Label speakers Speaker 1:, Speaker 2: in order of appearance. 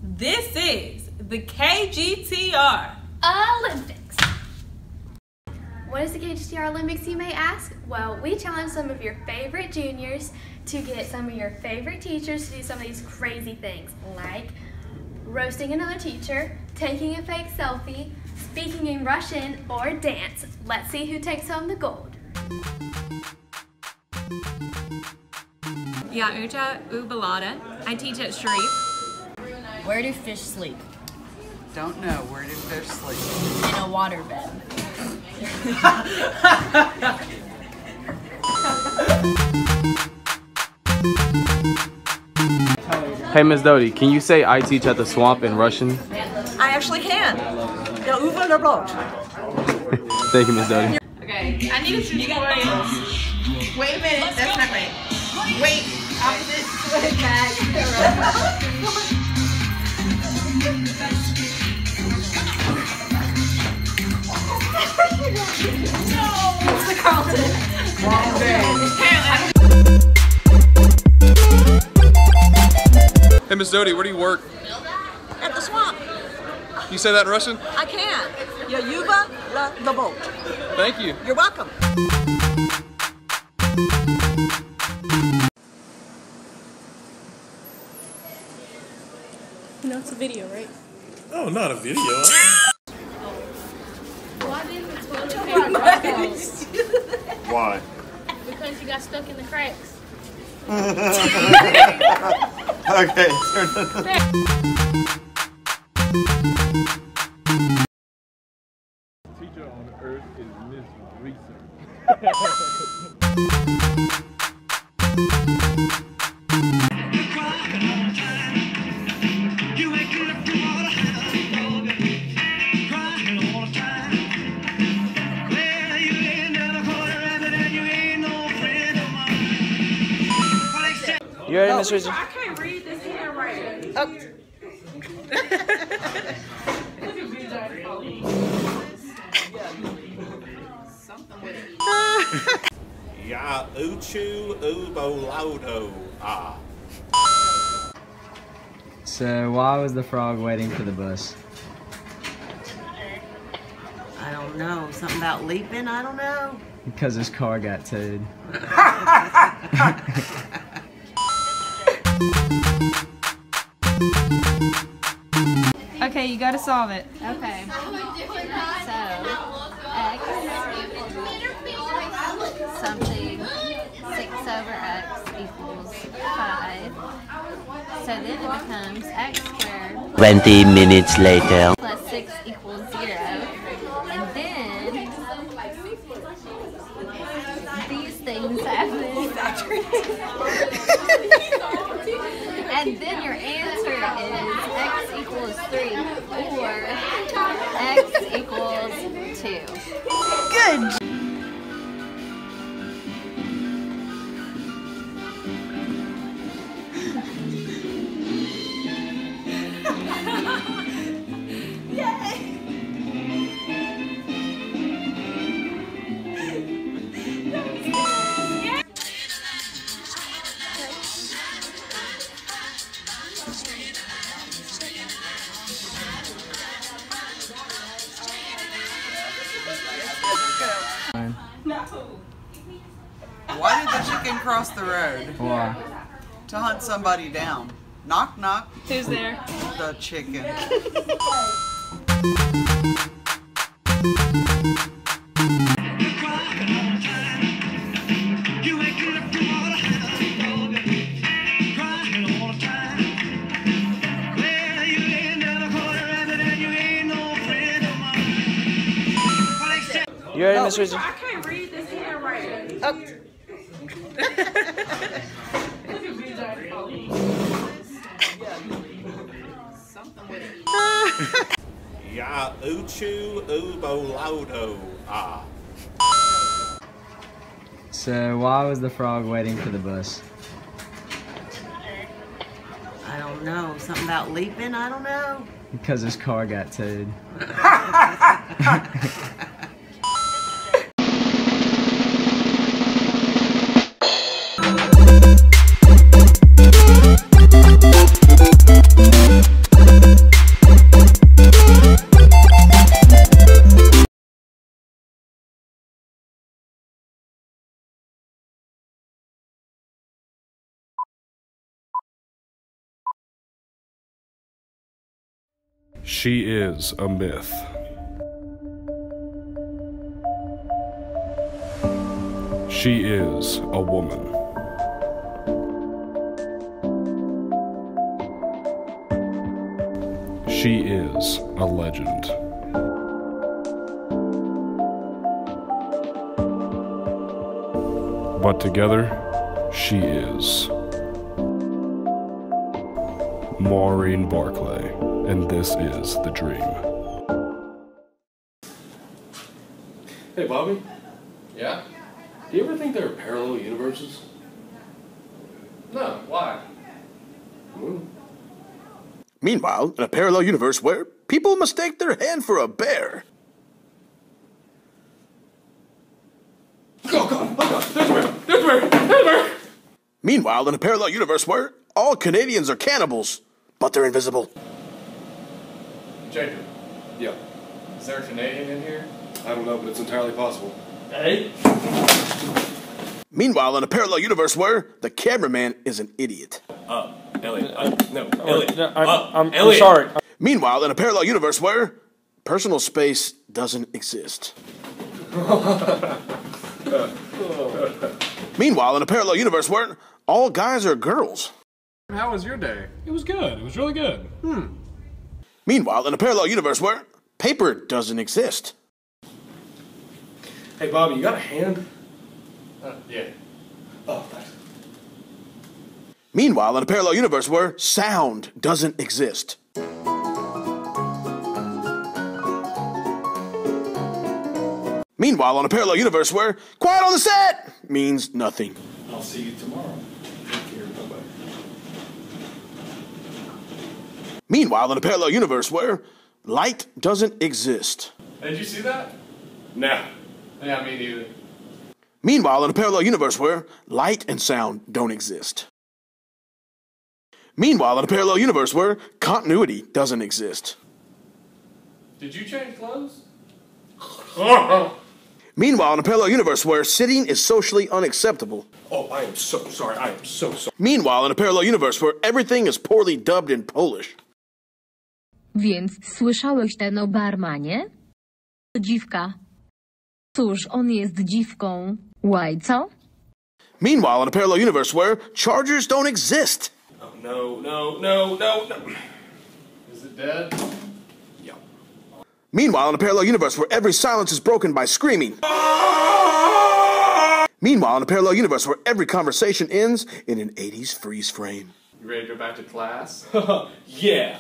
Speaker 1: This is the Kgtr
Speaker 2: Olympics. What is the Kgtr Olympics, you may ask? Well, we challenge some of your favorite juniors to get some of your favorite teachers to do some of these crazy things, like roasting another teacher, taking a fake selfie, speaking in Russian, or dance. Let's see who takes home the gold.
Speaker 3: Ja, Uta Ubalada. I teach at Sharif.
Speaker 4: Where do fish sleep?
Speaker 5: Don't know. Where do fish sleep?
Speaker 4: In a waterbed.
Speaker 6: Hey, Ms. Doty, can you say I teach at the swamp in Russian?
Speaker 7: I actually can. Ja, über der Brot.
Speaker 6: Thank you, Ms. Doty.
Speaker 1: Okay, I need a tutorial.
Speaker 7: Wait a minute, that's not right. Wait, opposite. Back. No! Mr. Carlton. Wrong day.
Speaker 8: Hey, Miss Doty, where do you work?
Speaker 7: At the swamp.
Speaker 8: You say that in Russian?
Speaker 7: I can. Ja, über the boat.
Speaker 8: Thank you.
Speaker 7: You're welcome.
Speaker 1: You know, it's a video, right?
Speaker 9: Oh, not a video.
Speaker 2: Why didn't the toilet paper break?
Speaker 9: Why?
Speaker 2: Because you got stuck in the cracks.
Speaker 9: Okay.
Speaker 6: Teacher on earth is Miss Research.
Speaker 10: You ready, Miss Richard?
Speaker 1: I can't read this handwriting.
Speaker 7: Oh.
Speaker 9: Ya uchu ubolaudo ah.
Speaker 10: So, why was the frog waiting for the bus?
Speaker 7: I don't know. Something about leaping? I don't know.
Speaker 10: Because his car got towed.
Speaker 3: Okay, you gotta solve it.
Speaker 2: Okay. So, x something 6/x equals 5. So then it becomes x squared
Speaker 11: 20 minutes later.
Speaker 2: plus 6 equals 0. And then these things happen. And then your answer is x equals 3 or x equals 2.
Speaker 7: Good. Why did the chicken cross the road?
Speaker 10: Why?
Speaker 5: To hunt somebody down. Knock, knock.
Speaker 1: Who's there?
Speaker 5: The chicken.
Speaker 10: You ready, Miss Richard?
Speaker 1: I can't read this handwriting.
Speaker 7: Oh.
Speaker 9: Ya uchu ubolaudo ah.
Speaker 10: So, why was the frog waiting for the bus?
Speaker 7: I don't know. Something about leaping? I don't know.
Speaker 10: Because his car got towed.
Speaker 8: She is a myth. She is a woman. She is a legend. But together, she is Maureen Barclay, and this is The Dream.
Speaker 12: Hey, Bobby. Yeah? Do you ever think there are parallel universes? No, why?
Speaker 13: Meanwhile, in a parallel universe where people mistake their hand for a bear.
Speaker 12: Oh God, there's a bear! There's a bear! There's a bear!
Speaker 13: Meanwhile, in a parallel universe where all Canadians are cannibals, but they're invisible.
Speaker 12: Jacob. Yeah. Is there a Canadian in here? I don't know, but it's entirely possible. Hey?
Speaker 13: Meanwhile, in a parallel universe where the cameraman is an idiot.
Speaker 12: Elliot. Elliot.
Speaker 13: I'm sorry. Meanwhile, in a parallel universe where personal space doesn't exist. Meanwhile, in a parallel universe where all guys are girls.
Speaker 8: How was your day? It was good. It was really good.
Speaker 13: Meanwhile, in a parallel universe where paper doesn't exist.
Speaker 12: Hey, Bobby, you got a hand? Yeah. Oh, thanks.
Speaker 13: Meanwhile, in a parallel universe where sound doesn't exist. Meanwhile, on a parallel universe where quiet on the set means nothing.
Speaker 12: I'll see you tomorrow. Take care. Bye-bye.
Speaker 13: Meanwhile, in a parallel universe where light doesn't exist.
Speaker 12: Hey, did you see that? Nah. Yeah, me neither.
Speaker 13: Meanwhile, in a parallel universe where light and sound don't exist. Meanwhile, in a parallel universe where continuity doesn't exist.
Speaker 12: Did you change clothes?
Speaker 13: Meanwhile, in a parallel universe where sitting is socially unacceptable.
Speaker 12: Oh, I am so sorry. I am so sorry.
Speaker 13: Meanwhile, in a parallel universe where everything is poorly dubbed in Polish.
Speaker 14: Więc słyszałeś ten o barmanie? Dziwka. Cóż, on jest dziwką. Why, co?
Speaker 13: Meanwhile, in a parallel universe where chargers don't exist.
Speaker 12: Oh, no. Is it dead? Yeah.
Speaker 13: Meanwhile, in a parallel universe where every silence is broken by screaming. Meanwhile, in a parallel universe where every conversation ends in an 80s freeze frame.
Speaker 12: You ready to go back to class? Yeah.